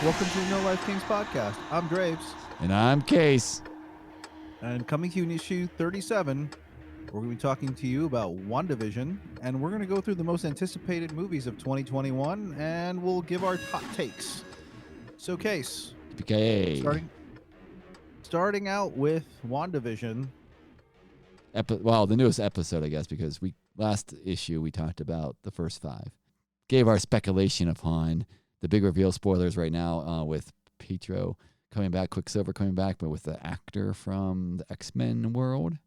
Welcome to the No Life Kings podcast. I'm Graves. And I'm Case. And coming to you in issue 37, we're going to be talking to you about WandaVision, and we're going to go through the most anticipated movies of 2021, and we'll give our hot takes. So, Case, starting out with WandaVision. The newest episode, I guess, because last issue we talked about the first 5. Gave our speculation upon the big reveal spoilers right now with Pietro coming back, Quicksilver coming back, but with the actor from the X-Men world.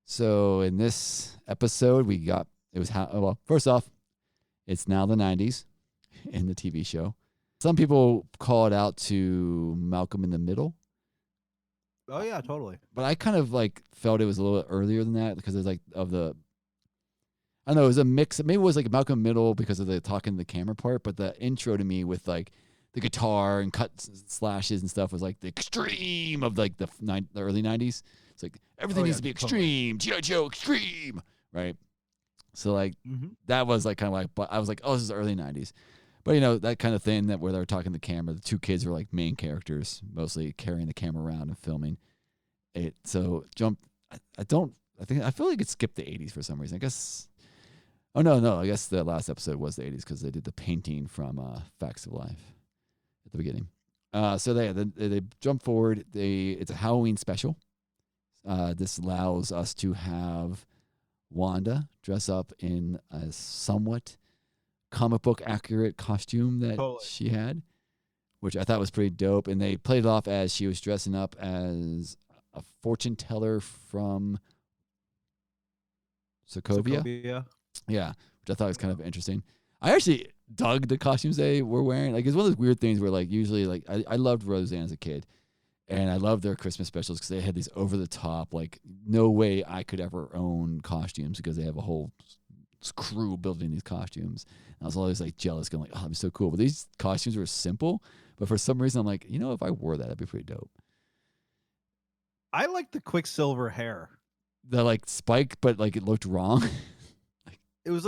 So in this episode, first off, it's now the 90s in the TV show. Some people call it out to Malcolm in the Middle. Oh, yeah, totally. But I kind of felt it was a little bit earlier than that because it was I don't know, it was a mix. Maybe it was like Malcolm Middle because of the talking to the camera part, but the intro to me with the guitar and cuts and slashes and stuff was the extreme of the early 90s. It's everything needs to be extreme. G.I. Joe, extreme. Right? So that was but I was oh, this is early 90s. But that kind of thing where they were talking to the camera, the two kids were main characters, mostly carrying the camera around and filming it. So I feel like it skipped the 80s for some reason. I guess. Oh, no. I guess the last episode was the 80s because they did the painting from Facts of Life at the beginning. So they jump forward. It's a Halloween special. This allows us to have Wanda dress up in a somewhat comic book accurate costume that she had, which I thought was pretty dope. And they played it off as she was dressing up as a fortune teller from Sokovia. Yeah, which I thought was kind of interesting. I actually dug the costumes they were wearing. It's one of those weird things where usually I loved Roseanne as a kid, and I loved their Christmas specials because they had these over the top no way I could ever own costumes because they have a whole crew building these costumes. And I was always jealous, going oh, that'd be so cool. But these costumes were simple, but for some reason I'm if I wore that, that'd be pretty dope. I like the Quicksilver hair. The spike, but it looked wrong. It was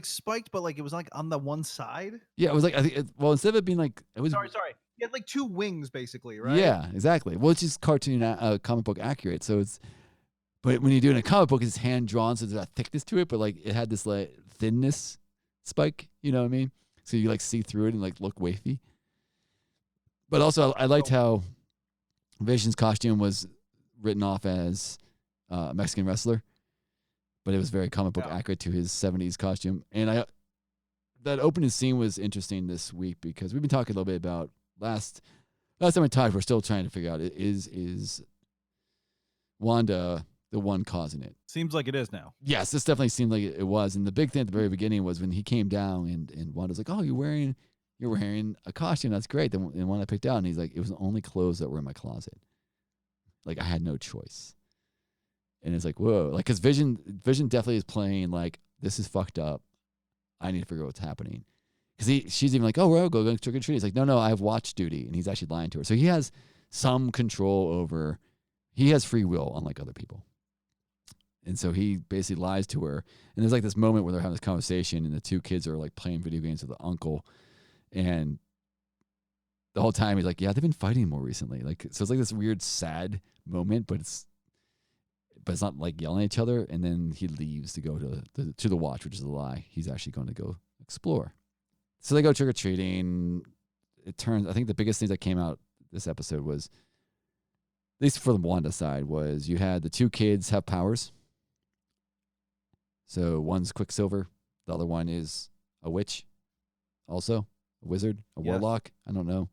spiked, but it was on the one side. Yeah, it was I think. Instead of it being it was. Sorry. He had 2 wings, basically, right? Yeah, exactly. Well, it's just cartoon, comic book accurate. So it's, but when you do it in a comic book, it's hand drawn, so there's a thickness to it. But it had this thinness spike. You know what I mean? So you see through it and look wavy. But also, I liked how Vision's costume was written off as a Mexican wrestler. But it was very comic book accurate to his 70s costume. And that opening scene was interesting this week because we've been talking a little bit about last time we talked, we're still trying to figure out is Wanda the one causing it? Seems like it is now. Yes, this definitely seemed like it was. And the big thing at the very beginning was when he came down and Wanda's like, oh, you're wearing a costume. That's great. And one I picked out, and he's like, it was the only clothes that were in my closet. I had no choice. And it's whoa, because Vision definitely is playing this is fucked up. I need to figure out what's happening. Because she's even oh, we'll go trick or treat. He's no, I have watch duty. And he's actually lying to her. So he has some control over, he has free will, unlike other people. And so he basically lies to her. And there's this moment where they're having this conversation and the two kids are playing video games with the uncle. And the whole time he's yeah, they've been fighting more recently. So it's this weird, sad moment, but it's not yelling at each other. And then he leaves to go to the watch, which is a lie. He's actually going to go explore. So they go trick or treating. I think the biggest things that came out this episode was, at least for the Wanda side, was you had the two kids have powers. So one's Quicksilver, the other one is a witch, also a wizard, a warlock. I don't know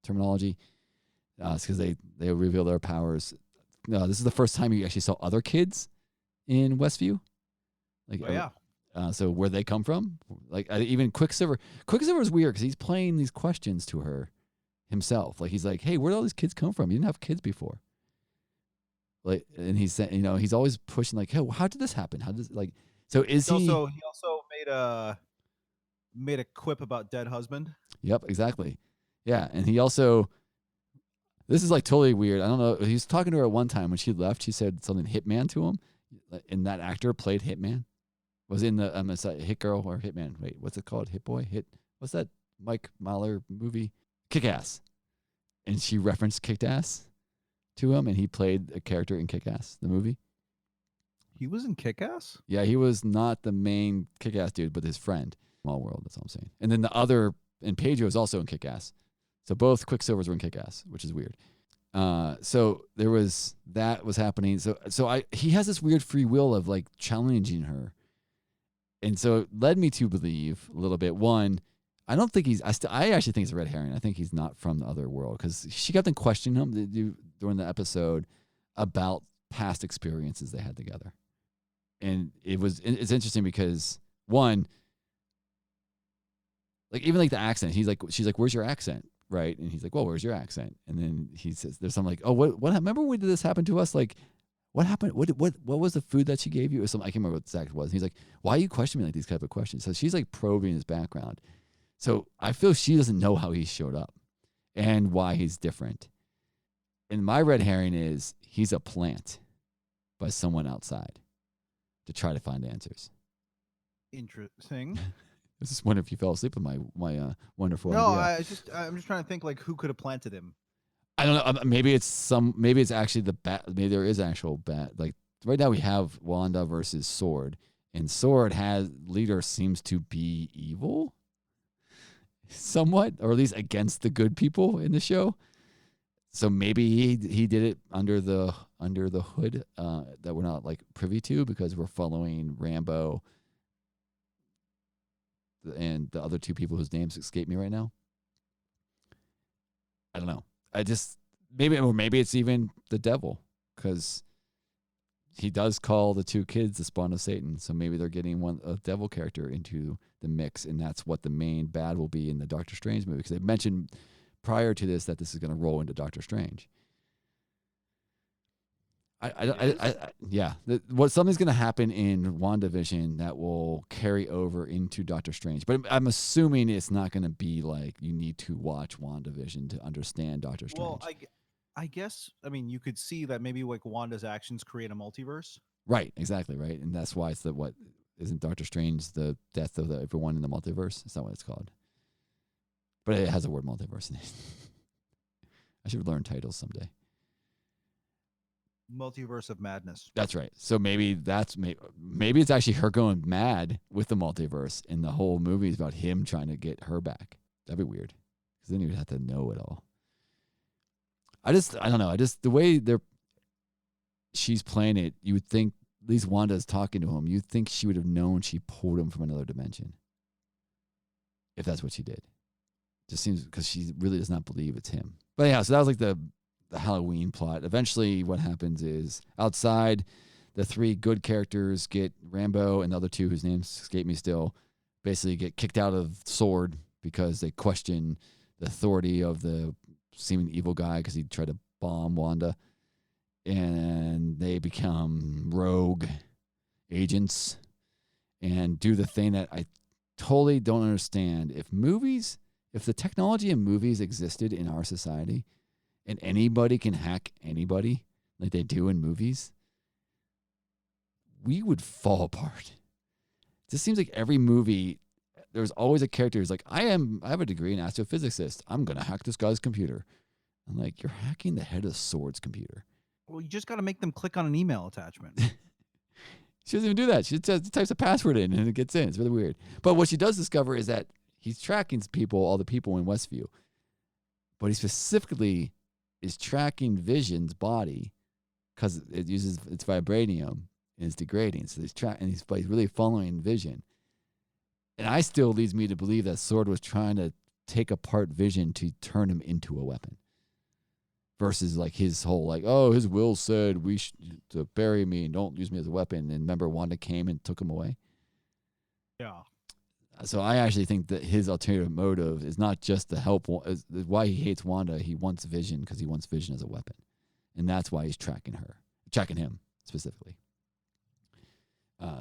terminology. It's because they reveal their powers. No, this is the first time you actually saw other kids in Westview. So where they come from? Even Quicksilver. Quicksilver is weird because he's playing these questions to her himself. He's hey, where did all these kids come from? You didn't have kids before. And he's saying, he's always pushing hey, how did this happen? How does so is he? He also made a quip about dead husband. Yep, exactly. Yeah, and he also. This is totally weird. I don't know. He was talking to her at one time when she left. She said something Hitman to him, and that actor played Hitman. Was in the Hit Girl or Hitman. Wait, what's it called? Hit Boy? What's that Mike Mahler movie? Kick-Ass. And she referenced Kick-Ass to him, and he played a character in Kick-Ass, the movie. He was in Kick-Ass? Yeah, he was not the main Kick-Ass dude, but his friend. Small world, that's all I'm saying. And then the other, and Pedro is also in Kick-Ass. So both Quicksilvers were in Kick-Ass, which is weird. So there was, that was happening. So he has this weird free will of like challenging her. And so it led me to believe a little bit. One, I don't think I actually think it's a red herring. I think he's not from the other world because she kept on questioning him during the episode about past experiences they had together. And it's interesting because one, like even like the accent, she's like, where's your accent? Right. And he's like, well, where's your accent? And then he says, there's something like, oh, what, remember when did this happen to us? Like, what happened? What was the food that she gave you? Or something, I can't remember what the exact was. And he's like, why are you questioning me like these type of questions? So she's like probing his background. So I feel she doesn't know how he showed up and why he's different. And my red herring is he's a plant by someone outside to try to find answers. Interesting. I was just wondering if you fell asleep with my wonderful no, idea. I'm just trying to think like who could have planted him. I don't know. Maybe it's actually the bat. Maybe there is actual bat. Like right now we have Wanda versus Sword, and Sword leader seems to be evil, somewhat, or at least against the good people in the show. So maybe he did it under the hood that we're not like privy to because we're following Rambo and the other two people whose names escape me right now. I don't know. Maybe it's even the devil because he does call the two kids the spawn of Satan. So maybe they're getting a devil character into the mix, and that's what the main bad will be in the Doctor Strange movie because they mentioned prior to this that this is going to roll into Doctor Strange. Something's going to happen in WandaVision that will carry over into Doctor Strange. But I'm assuming it's not going to be like you need to watch WandaVision to understand Doctor Strange. Well, I guess, I mean, you could see that maybe like Wanda's actions create a multiverse. Right, exactly, right. And that's why it's isn't Doctor Strange the death of everyone in the multiverse? That's not what it's called. But it has the word multiverse in it. I should learn titles someday. Multiverse of madness. That's right. So maybe it's actually her going mad with the multiverse, and the whole movie is about him trying to get her back. That'd be weird, because then you'd have to know it all. I don't know. The way she's playing it, you would think, at least Wanda's talking to him, you'd think she would have known she pulled him from another dimension, if that's what she did. Just seems because she really does not believe it's him. But yeah, so that was like the Halloween plot. Eventually what happens is outside, the three good characters get Rambo and the other two whose names escape me still basically get kicked out of Sword because they question the authority of the seeming evil guy because he tried to bomb Wanda, and they become rogue agents and do the thing that I totally don't understand. If the technology in movies existed in our society and anybody can hack anybody like they do in movies, we would fall apart. It just seems like every movie, there's always a character who's like, I have a degree in astrophysicist. I'm going to hack this guy's computer. I'm like, you're hacking the head of Sword's computer. Well, you just got to make them click on an email attachment. She doesn't even do that. She just types a password in and it gets in. It's really weird. But what she does discover is that he's tracking all the people in Westview. But he specifically is tracking Vision's body because it uses its vibranium and it's degrading. So he's really following Vision. And I still leads me to believe that Sword was trying to take apart Vision to turn him into a weapon. Versus like his whole like, oh, his will said to bury me and don't use me as a weapon. And remember Wanda came and took him away? Yeah. So I actually think that his alternative motive is not just to help. Why he hates Wanda, he wants Vision because he wants Vision as a weapon. And that's why he's tracking him specifically.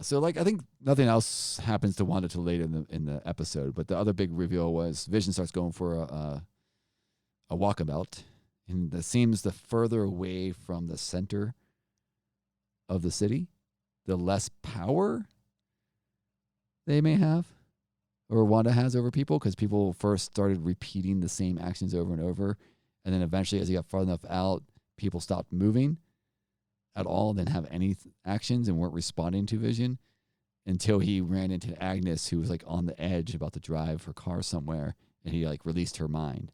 So like I think nothing else happens to Wanda till later in the episode. But the other big reveal was Vision starts going for a walkabout. And that seems the further away from the center of the city, the less power they may have. or Wanda has over people, because people first started repeating the same actions over and over. And then eventually, as he got far enough out, people stopped moving at all, didn't have any actions and weren't responding to Vision until he ran into Agnes, who was like on the edge about to drive her car somewhere, and he like released her mind.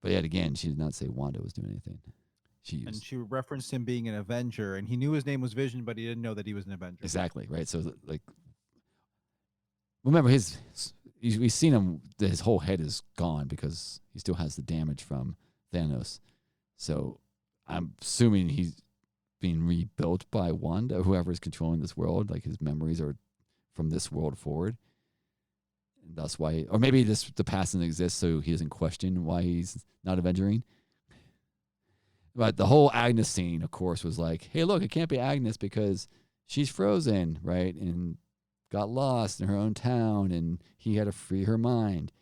But yet again, she did not say Wanda was doing anything. And she referenced him being an Avenger, and he knew his name was Vision, but he didn't know that he was an Avenger. Exactly, right? So, like, remember, we've seen him, his whole head is gone because he still has the damage from Thanos. So I'm assuming he's being rebuilt by Wanda, whoever is controlling this world. Like, his memories are from this world forward. And that's why, or maybe the past doesn't exist, so he doesn't question why he's not Avengering. But the whole Agnes scene, of course, was like, hey, look, it can't be Agnes because she's frozen, right? And got lost in her own town, and he had to free her mind.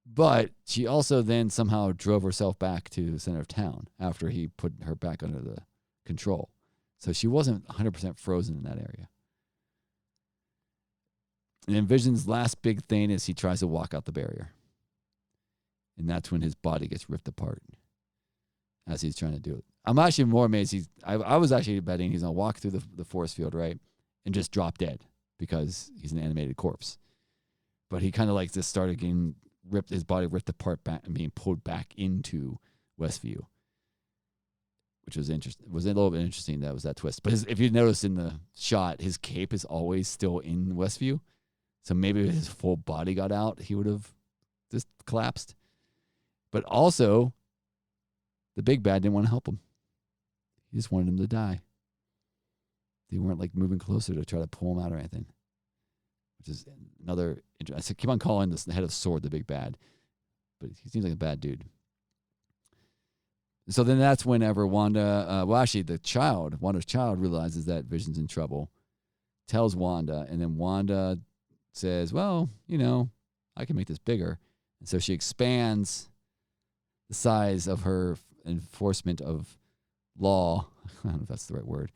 But she also then somehow drove herself back to the center of town after he put her back under the control. So she wasn't 100% frozen in that area. And then Vision's last big thing is he tries to walk out the barrier. And that's when his body gets ripped apart as he's trying to do it. I'm actually more amazed. I was actually betting he's going to walk through the force field, right, and just drop dead because he's an animated corpse. But he kind of like just started getting his body ripped apart back and being pulled back into Westview, which was interesting. It was a little bit interesting that was that twist. But if you notice in the shot, his cape is always still in Westview. So maybe if his full body got out, he would have just collapsed. But also, the big bad didn't want to help him. He just wanted him to die. They weren't like moving closer to try to pull him out or anything. Which is another. I keep on calling this the head of sword the big bad, but he seems like a bad dude. So then that's whenever Wanda, Wanda's child realizes that Vision's in trouble, tells Wanda, and then Wanda says, well, I can make this bigger. And so she expands the size of her enforcement of law. I don't know if that's the right word.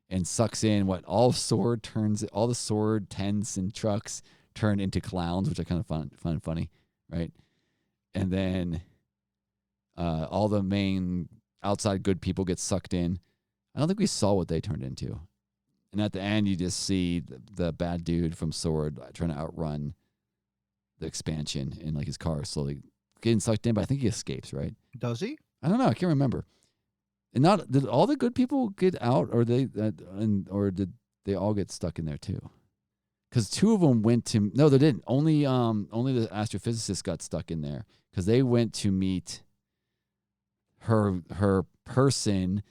And sucks in all the sword tents and trucks turn into clowns, which I kind of find funny, right? And then all the main outside good people get sucked in. I don't think we saw what they turned into. And at the end, you just see the bad dude from Sword trying to outrun the expansion, and like his car is slowly getting sucked in. But I think he escapes, right? Does he? I don't know. I can't remember. And did all the good people get out, or did they all get stuck in there too? Because two of them went to no, they didn't. Only the astrophysicist got stuck in there because they went to meet her person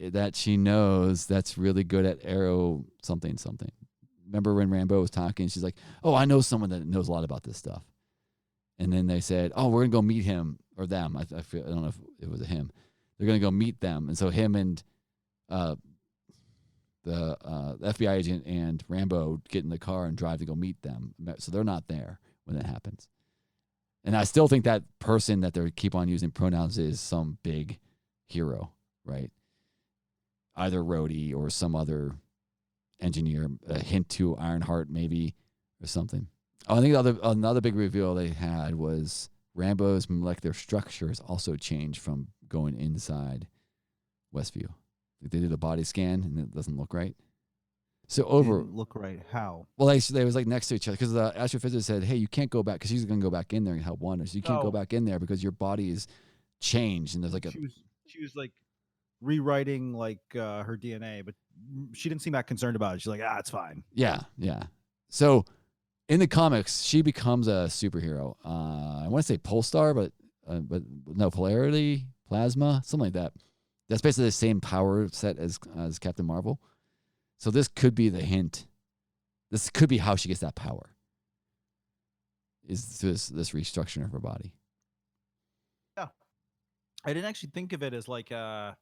that she knows that's really good at arrow something. Remember when Rambo was talking? She's like, "Oh, I know someone that knows a lot about this stuff." And then they said, "Oh, we're gonna go meet him or them." I don't know if it was a him. They're gonna go meet them, and so him and the FBI agent and Rambo get in the car and drive to go meet them. So they're not there when that happens. And I still think that person that they keep on using pronouns is some big hero, right? Either Rhodey or some other engineer. A hint to Ironheart, maybe, or something. Oh, I think another big reveal they had was Rambo's molecular structure has also changed from going inside Westview. Like they did a body scan and it doesn't look right. So Didn't look right. How? Well, they was like next to each other because the astrophysicist said, "Hey, you can't go back," because she's going to go back in there and help Wanda. So you can't go back in there because your body is changed. And there's like she was like rewriting like her DNA, but she didn't seem that concerned about it. She's like, it's fine. Yeah. So in the comics, she becomes a superhero. I want to say Polestar, but no, Polarity, Plasma, something like that. That's basically the same power set as Captain Marvel. So this could be the hint. This could be how she gets that power. Is through this restructuring of her body. Yeah, I didn't actually think of it as like a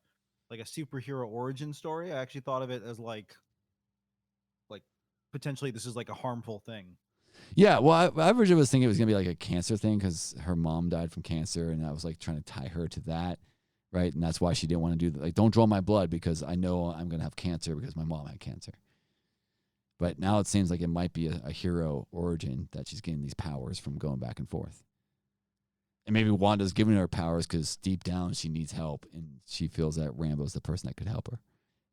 superhero origin story. I actually thought of it as like potentially this is like a harmful thing. Yeah, well, I originally was thinking it was gonna be like a cancer thing because her mom died from cancer, and I was like trying to tie her to that, right? And that's why she didn't want to do that. Like, don't draw my blood because I know I'm gonna have cancer because my mom had cancer. But now it seems like it might be a hero origin that she's getting these powers from going back and forth. And maybe Wanda's giving her powers because deep down she needs help and she feels that Rambo's the person that could help her.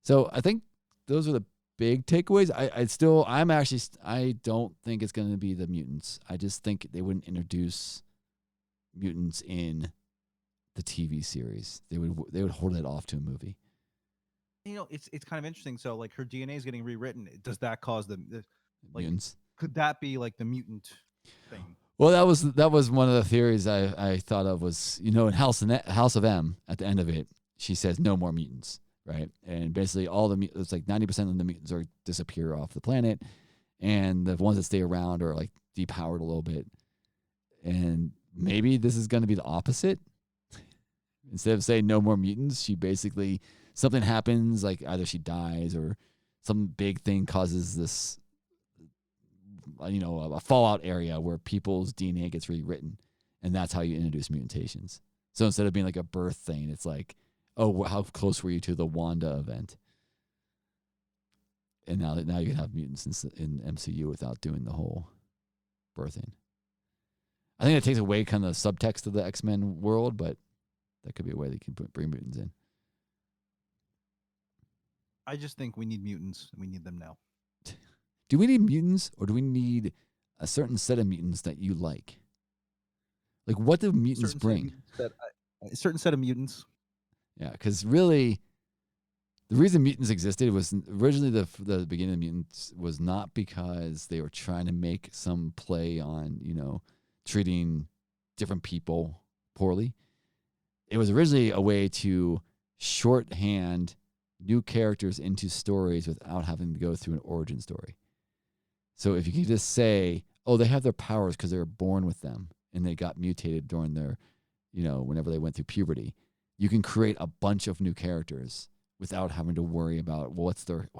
So I think those are the big takeaways. I don't think it's going to be the mutants. I just think they wouldn't introduce mutants in the TV series. They would hold it off to a movie. It's kind of interesting. So like her DNA is getting rewritten. Does that cause the Mutants? Could that be like the mutant thing? Well, that was one of the theories I thought of was, in House of M at the end of it, she says no more mutants, right? And basically it's like 90% of the mutants are disappear off the planet, and the ones that stay around are like depowered a little bit. And maybe this is going to be the opposite. Instead of saying no more mutants, she basically something happens, like either she dies or some big thing causes this, a fallout area where people's DNA gets rewritten, and that's how you introduce mutations. So instead of being like a birth thing, it's like, oh, how close were you to the Wanda event? And now you can have mutants in MCU without doing the whole birthing. I think it takes away kind of the subtext of the X-Men world, but that could be a way they can bring mutants in. I just think we need mutants. We need them now. Do we need mutants, or do we need a certain set of mutants that you like? Like, what do mutants bring? A certain set of mutants. Yeah, because really, the reason mutants existed was originally the beginning of mutants was not because they were trying to make some play on, treating different people poorly. It was originally a way to shorthand new characters into stories without having to go through an origin story. So if you can just say, oh, they have their powers because they were born with them and they got mutated during their, whenever they went through puberty, you can create a bunch of new characters without having to worry about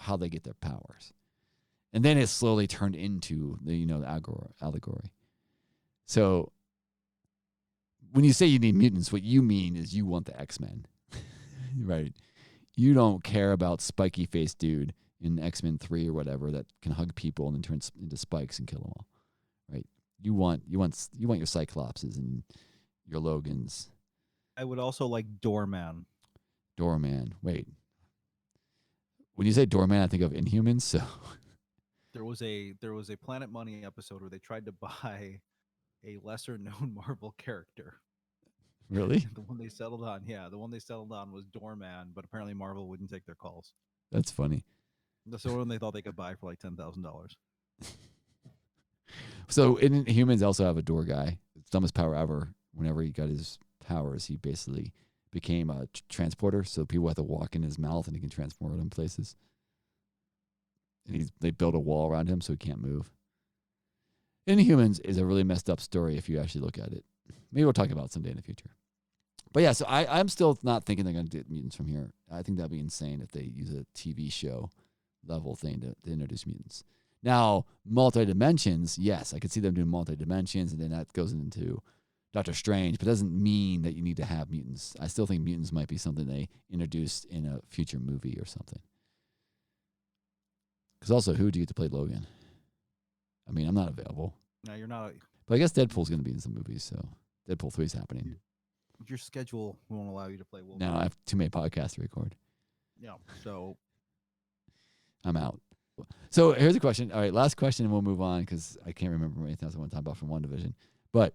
how they get their powers. And then it slowly turned into the allegory. So when you say you need mutants, what you mean is you want the X-Men, right? You don't care about spiky faced dude in X-Men 3 or whatever that can hug people and then turn into spikes and kill them all, right? You want your Cyclopses and your Logans. I would also like Doorman. Doorman. Wait. When you say Doorman, I think of Inhumans. So there was a Planet Money episode where they tried to buy a lesser known Marvel character. Really? The one they settled on was Doorman, but apparently Marvel wouldn't take their calls. That's funny. That's the one they thought they could buy for like $10,000. So Inhumans also have a door guy. Dumbest power ever. Whenever he got his powers, he basically became a transporter. So people have to walk in his mouth and he can transport them places. And they build a wall around him so he can't move. Inhumans is a really messed up story if you actually look at it. Maybe we'll talk about it someday in the future. But yeah, so I'm still not thinking they're going to do mutants from here. I think that'd be insane if they use a TV show level thing to introduce mutants. Now, multi-dimensions, yes, I could see them doing multi-dimensions, and then that goes into Doctor Strange, but it doesn't mean that you need to have mutants. I still think mutants might be something they introduced in a future movie or something. Because also, who do you get to play Logan? I mean, I'm not available. No, you're not. But I guess Deadpool's going to be in some movies, so Deadpool 3 is happening. Your schedule won't allow you to play Wolverine. No, I have too many podcasts to record. Yeah, so I'm out. So here's a question. All right, last question, and we'll move on because I can't remember anything else I want to talk about from WandaVision. But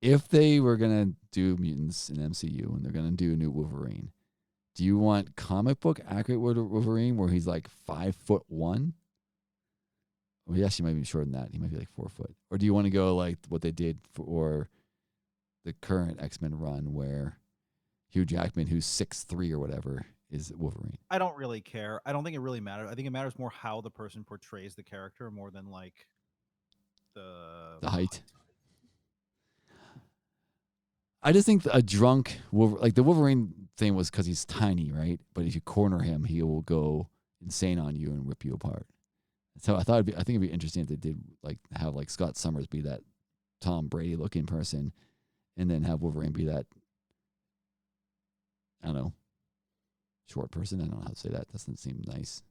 if they were going to do mutants in MCU and they're going to do a new Wolverine, do you want comic book accurate Wolverine where he's like 5'1"? Well, he actually might be shorter than that. He might be like 4 foot. Or do you want to go like what they did for the current X-Men run where Hugh Jackman, who's 6'3" or whatever, is Wolverine? I don't really care. I don't think it really matters. I think it matters more how the person portrays the character more than like the height. I just think a drunk like the Wolverine thing was because he's tiny, right? But if you corner him, he will go insane on you and rip you apart. So I think it'd be interesting if they did like have like Scott Summers be that Tom Brady looking person, and then have Wolverine be that, I don't know, short person. I don't know how to say that. Doesn't seem nice.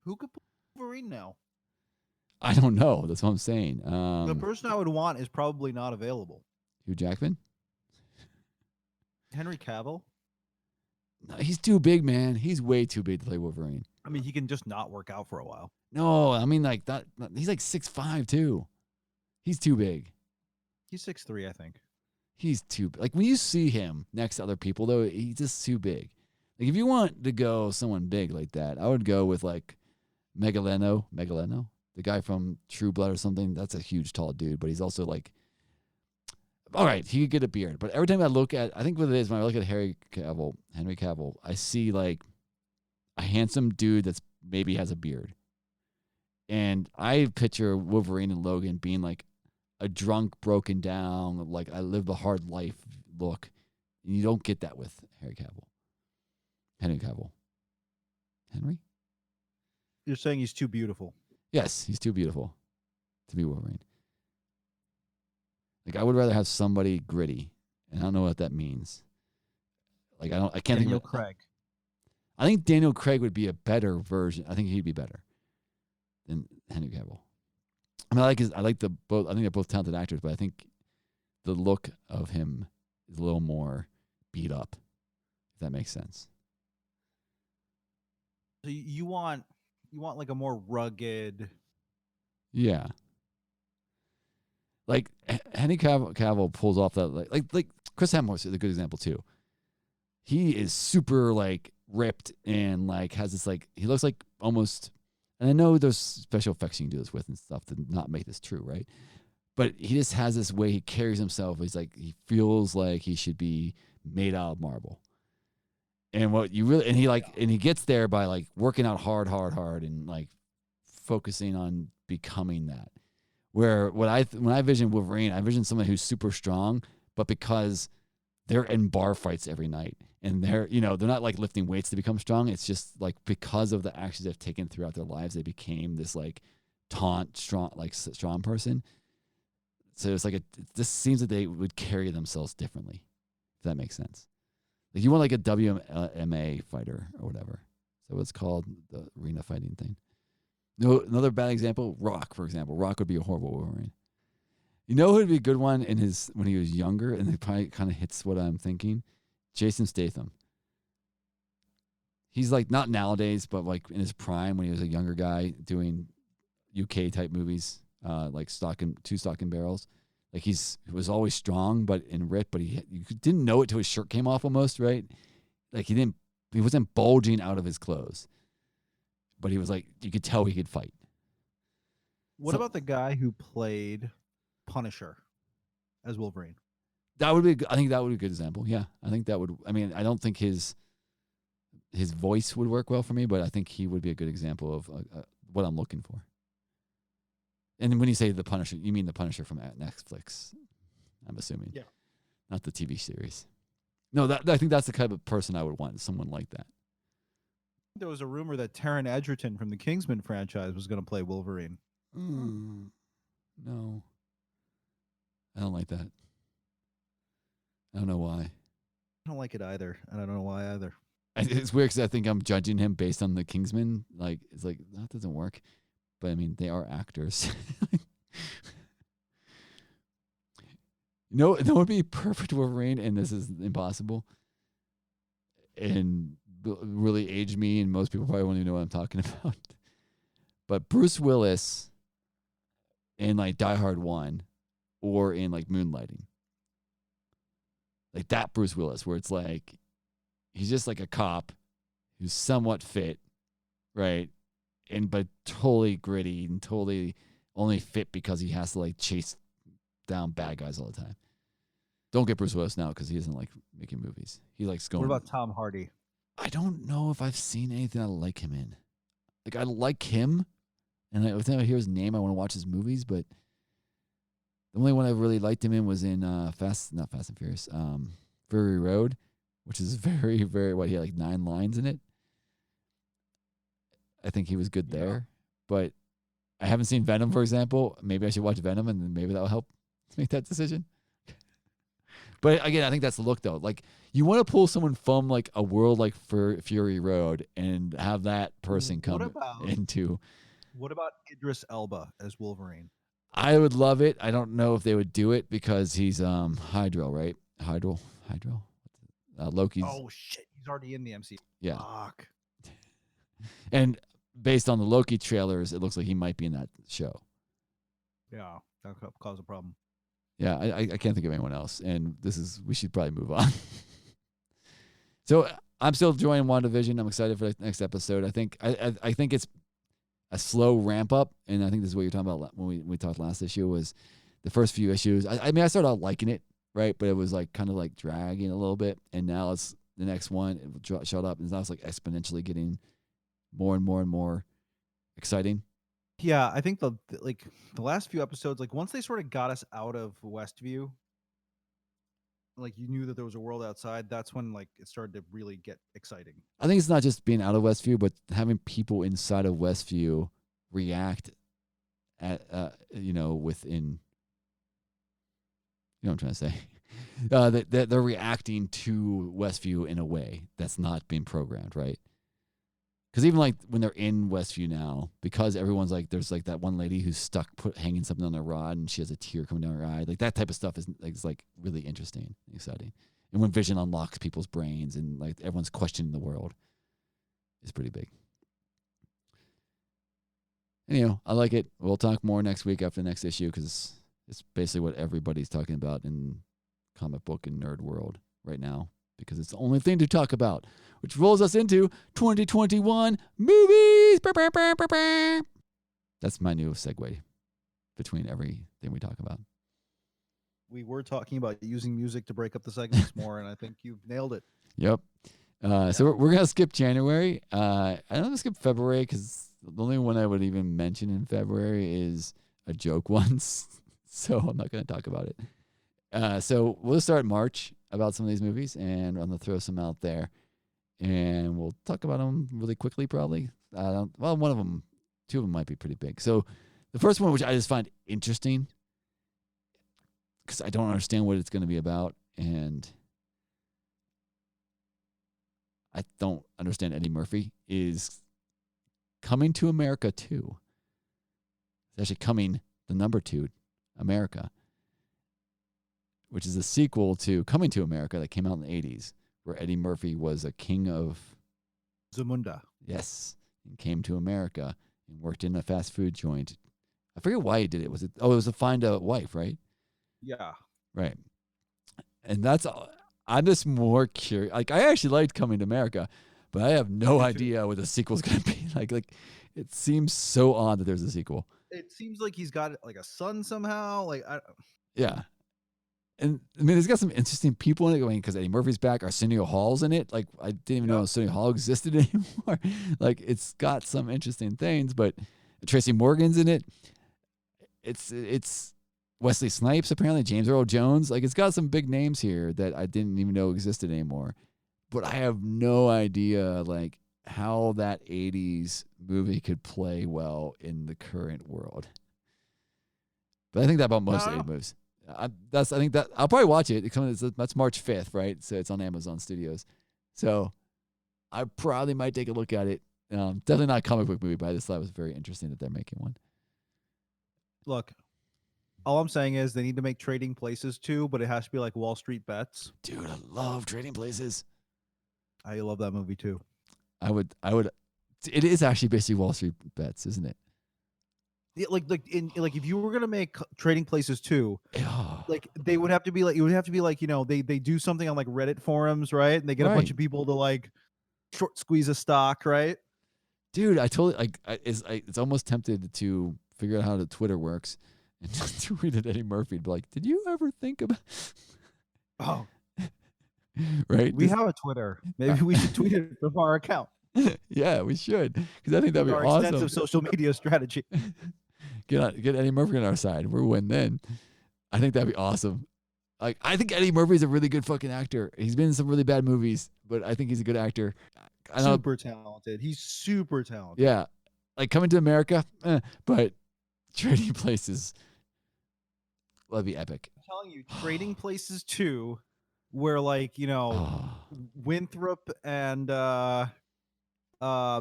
Who could play Wolverine now? I don't know. That's what I'm saying. The person I would want is probably not available. Hugh Jackman? Henry Cavill. No, he's too big, man. He's way too big to play Wolverine. I mean, he can just not work out for a while. No, I mean like that. He's like 6'5" too. He's too big. He's 6'3", I think. He's too like when you see him next to other people though, he's just too big. Like if you want to go someone big like that, I would go with like Megaleno, the guy from True Blood or something. That's a huge tall dude, but he's also like, all right, he could get a beard. But every time I look at, I think what it is when I look at Henry Cavill, I see like a handsome dude that's maybe has a beard. And I picture Wolverine and Logan being like a drunk, broken down, like I live a hard life look. And you don't get that with Henry Cavill. Henry? You're saying he's too beautiful. Yes, he's too beautiful to be Wolverine. Like I would rather have somebody gritty, and I don't know what that means. Like I can't Daniel think of Craig. I think Daniel Craig would be a better version. I think he'd be better than Henry Cavill. I mean, I like the both. I think they're both talented actors, but I think the look of him is a little more beat up. If that makes sense. So you want like a more rugged. Yeah. Like Henry Cavill pulls off that like Chris Hemsworth is a good example too. He is super like ripped and like has this like he looks like almost. And I know there's special effects you can do this with and stuff to not make this true, right? But he just has this way he carries himself. He's like he feels like he should be made out of marble. And what you really and he gets there by like working out hard and like focusing on becoming that. Where when I vision Wolverine, I vision someone who's super strong, but because they're in bar fights every night and they're not like lifting weights to become strong. It's just like because of the actions they've taken throughout their lives, they became this like strong person. So it's like this seems that they would carry themselves differently, if that makes sense. Like you want like a WMA fighter or whatever. Is that what it's called? The arena fighting thing. No, another bad example, Rock, for example. Rock would be a horrible Wolverine. You know who would be a good one when he was younger, and it probably kind of hits what I'm thinking? Jason Statham. He's like not nowadays, but like in his prime when he was a younger guy doing UK type movies, like Two Stock and Barrels. Like he was always strong, but ripped, but you didn't know it till his shirt came off almost, right? Like he wasn't bulging out of his clothes, but he was like you could tell he could fight. What about the guy who played Punisher as Wolverine? I think that would be a good example. Yeah, I think that would. I mean, I don't think his voice would work well for me, but I think he would be a good example of what I'm looking for. And when you say the Punisher, you mean the Punisher from Netflix? I'm assuming. Yeah. Not the TV series. No, I think that's the kind of person I would want. Someone like that. There was a rumor that Taron Egerton from the Kingsman franchise was going to play Wolverine. No. I don't like that. I don't know why. I don't like it either, and I don't know why either. It's weird because I think I'm judging him based on the Kingsman. Like, it's like, that doesn't work. But, I mean, they are actors. That would be perfect Wolverine, and this is impossible. And really age me, and most people probably won't even know what I'm talking about. But Bruce Willis in, like, Die Hard 1 or in, like, Moonlighting. Like that Bruce Willis, where it's like, he's just like a cop who's somewhat fit, right? But totally gritty and totally only fit because he has to like chase down bad guys all the time. Don't get Bruce Willis now because he doesn't like making movies. He likes going. What about Tom Hardy? I don't know if I've seen anything I like him in. Like I like him, and every time I hear his name, I want to watch his movies. But the only one I really liked him in was in not Fast and Furious, Fury Road, which is very, very he had like 9 lines in it. I think he was good there, but I haven't seen Venom, for example. Maybe I should watch Venom, and then maybe that will help make that decision. But again, I think that's the look, though. Like You want to pull someone from like a world like Fury Road and have that person come into. What about Idris Elba as Wolverine? I would love it. I don't know if they would do it because he's Hydro, right? Hydro. Loki's. Oh shit, he's already in the MCU. Yeah. Fuck. And based on the Loki trailers, it looks like he might be in that show. Yeah, that could cause a problem. Yeah, I can't think of anyone else, and we should probably move on. So I'm still enjoying WandaVision. I'm excited for the next episode. I think it's a slow ramp up, and I think this is what you're talking about when we talked last issue was the first few issues. I mean, I started out liking it, right? But it was like kind of like dragging a little bit, and now it's the next one. It shut up, and now it's like exponentially getting more and more and more exciting. Yeah, I think the last few episodes, like once they sort of got us out of Westview, like you knew that there was a world outside. That's when like it started to really get exciting. I think it's not just being out of Westview, but having people inside of Westview react at within. You know what I'm trying to say? That they're reacting to Westview in a way that's not being programmed, right? Because even like when they're in Westview now, because everyone's like, there's like that one lady who's stuck hanging something on a rod, and she has a tear coming down her eye. Like that type of stuff is like really interesting, and exciting. And when Vision unlocks people's brains and like everyone's questioning the world, is pretty big. Anyhow, I like it. We'll talk more next week after the next issue because it's basically what everybody's talking about in comic book and nerd world right now, because it's the only thing to talk about, which rolls us into 2021 movies. That's my new segue between everything we talk about. We were talking about using music to break up the segments more, and I think you've nailed it. Yep. So we're going to skip January. I'm going to skip February because the only one I would even mention in February is a joke once. So I'm not going to talk about it. So we'll start March about some of these movies, and I'm going to throw some out there. And we'll talk about them really quickly, probably. One of them, two of them might be pretty big. So the first one, which I just find interesting, because I don't understand what it's going to be about, and I don't understand Eddie Murphy, is Coming to America 2. It's actually Coming, the number 2, America, which is a sequel to Coming to America that came out in the 80s, where Eddie Murphy was a king of Zamunda. Yes, and came to America and worked in a fast food joint. I forget why he did it. It was to find a wife, right? Yeah. Right. And I'm just more curious. Like, I actually liked Coming to America, but I have no idea what the sequel's going to be. Like, it seems so odd that there's a sequel. It seems like he's got like a son somehow. Yeah. And I mean, it's got some interesting people in it. Because Eddie Murphy's back, Arsenio Hall's in it. Like, I didn't even know Arsenio Hall existed anymore. Like, it's got some interesting things, but Tracy Morgan's in it. It's Wesley Snipes, apparently, James Earl Jones. Like, it's got some big names here that I didn't even know existed anymore. But I have no idea, like, how that 80s movie could play well in the current world. But I think that about most 80s movies. I think that I'll probably watch it. That's March 5th, right? So it's on Amazon Studios. So I probably might take a look at it. Definitely not a comic book movie, but I just thought it was very interesting that they're making one. Look, all I'm saying is they need to make Trading Places too, but it has to be like Wall Street Bets. Dude, I love Trading Places. I love that movie too. I would. It is actually basically Wall Street Bets, isn't it? Yeah, like if you were gonna make Trading Places too, like they would have to be like, it would have to be like, they do something on like Reddit forums, right? And they get a bunch of people to like short squeeze a stock, right? Dude, I totally it's almost tempted to figure out how the Twitter works and just tweet at Eddie Murphy and be like, did you ever think about right? We have a Twitter. Maybe we should tweet it from our account. Yeah, we should, because I think that'd be our awesome. Extensive social media strategy. Get Eddie Murphy on our side. We're win then. I think that'd be awesome. Like, I think Eddie Murphy's a really good fucking actor. He's been in some really bad movies, but I think he's a good actor. Super talented. He's super talented. Yeah, like Coming to America, but Trading Places, that'd be epic. I'm telling you, Trading Places 2 where like Oh, Winthrop and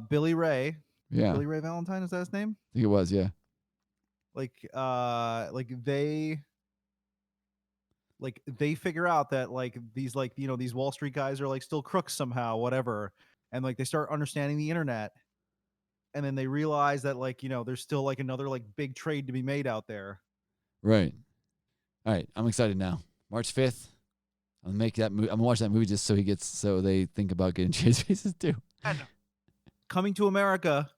Billy Ray, yeah. Billy Ray Valentine, is that his name? I think it was, yeah. They figure out that like these these Wall Street guys are like still crooks somehow, whatever, and like they start understanding the internet, and then they realize that like there's still like another like big trade to be made out there. Right. All right. I'm excited now. March 5th. I'm gonna make that movie. I'm gonna watch that movie just so they think about getting Chase Faces too. And Coming to America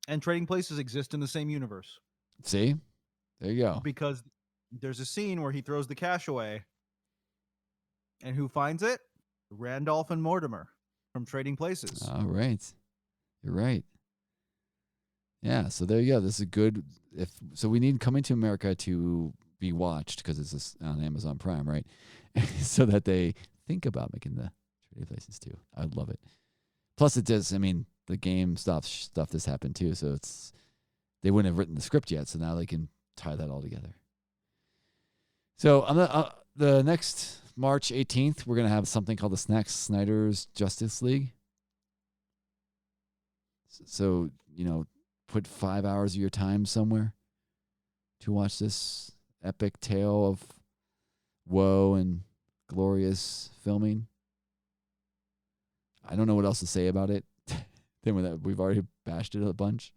and Trading Places exist in the same universe. See? There you go. Because there's a scene where he throws the cash away, and who finds it? Randolph and Mortimer from Trading Places. All right. You're right. Yeah, so there you go. This is good. So we need Coming to America to be watched because it's on Amazon Prime, right? So that they think about making the Trading Places too. I'd love it. Plus, it does. I mean, the game stuff this happened too, so they wouldn't have written the script yet, so now they can tie that all together. So the next March 18th, we're gonna have something called the Snyder's Justice League. So put 5 hours of your time somewhere to watch this epic tale of woe and glorious filming. I don't know what else to say about it. We've already bashed it a bunch.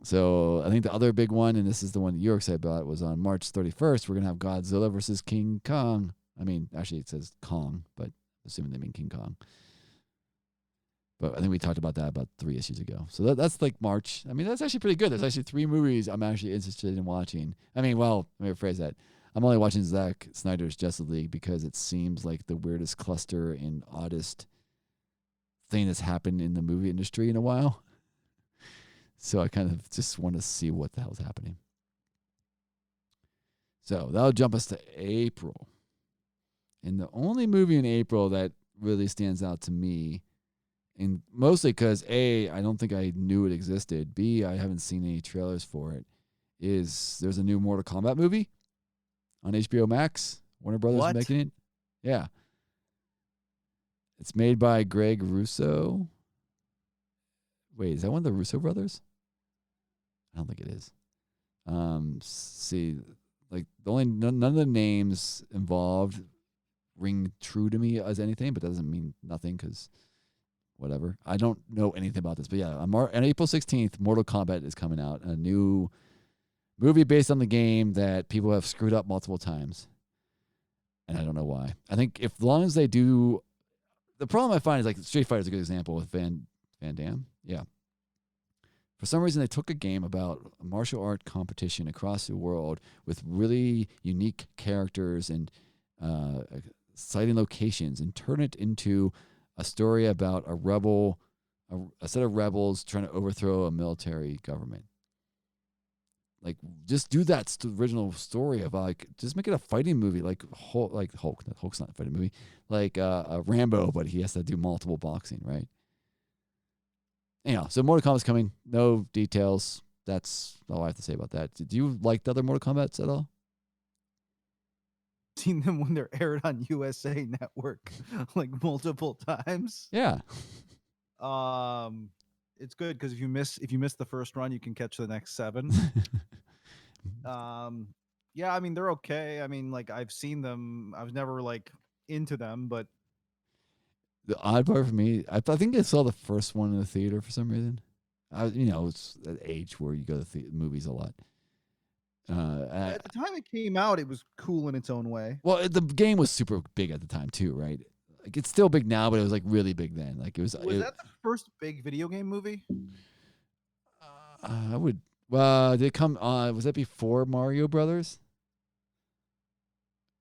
So I think the other big one, and this is the one that you're excited about, was on March 31st. We're going to have Godzilla versus King Kong. I mean, actually it says Kong, but assuming they mean King Kong. But I think we talked about that about 3 issues ago. So that's like March. I mean, that's actually pretty good. There's actually 3 movies I'm actually interested in watching. I mean, well, let me rephrase that. I'm only watching Zack Snyder's Justice League because it seems like the weirdest cluster and oddest thing that's happened in the movie industry in a while. So I kind of just want to see what the hell's happening. So that'll jump us to April. And the only movie in April that really stands out to me, and mostly because A, I don't think I knew it existed. B, I haven't seen any trailers for it. There's a new Mortal Kombat movie on HBO Max. Warner Brothers is making it. Yeah. It's made by Greg Russo. Wait, is that one of the Russo brothers? I don't think it is. See, like none of the names involved ring true to me as anything, but that doesn't mean nothing because whatever. I don't know anything about this, but yeah, on April 16th, Mortal Kombat is coming out, a new movie based on the game that people have screwed up multiple times, and I don't know why. I think as long as they do, the problem I find is like Street Fighter is a good example with Van Damme. Yeah. For some reason, they took a game about a martial art competition across the world with really unique characters and exciting locations and turned it into a story about a set of rebels trying to overthrow a military government. Like, just do that original story of just make it a fighting movie, like Hulk. Hulk's not a fighting movie, like a Rambo, but he has to do multiple boxing, right? Anyhow, so Mortal Kombat's coming. No details. That's all I have to say about that. Did you like the other Mortal Kombats at all? Seen them when they're aired on USA Network like multiple times. Yeah. It's good because if you miss the first run, you can catch the next 7. Yeah, I mean they're okay. I mean, like I've seen them. I was never like into them, but the odd part for me, I think I saw the first one in the theater for some reason. It's an age where you go to movies a lot. At the time it came out, it was cool in its own way. Well, the game was super big at the time too, right? Like it's still big now, but it was like really big then. Like Was that the first big video game movie? I would. Did it come? Was that before Mario Brothers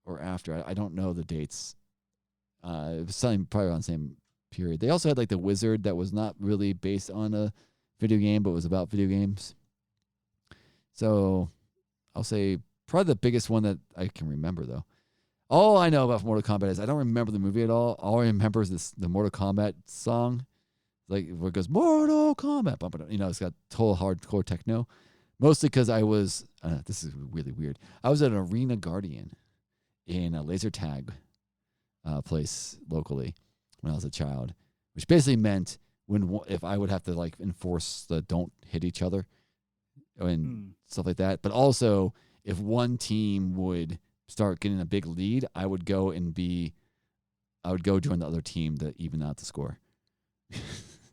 or after? I don't know the dates. It was something probably around the same period. They also had like the Wizard that was not really based on a video game, but was about video games. So I'll say probably the biggest one that I can remember though. All I know about Mortal Kombat is I don't remember the movie at all. All I remember is the Mortal Kombat song, like where it goes Mortal Kombat. It's got total hardcore techno. Mostly because I was this is really weird. I was an arena guardian in a laser tag place locally when I was a child, which basically meant if I would have to like enforce the don't hit each other and stuff like that. But also, if one team would start getting a big lead, I would go join the other team to even out the score.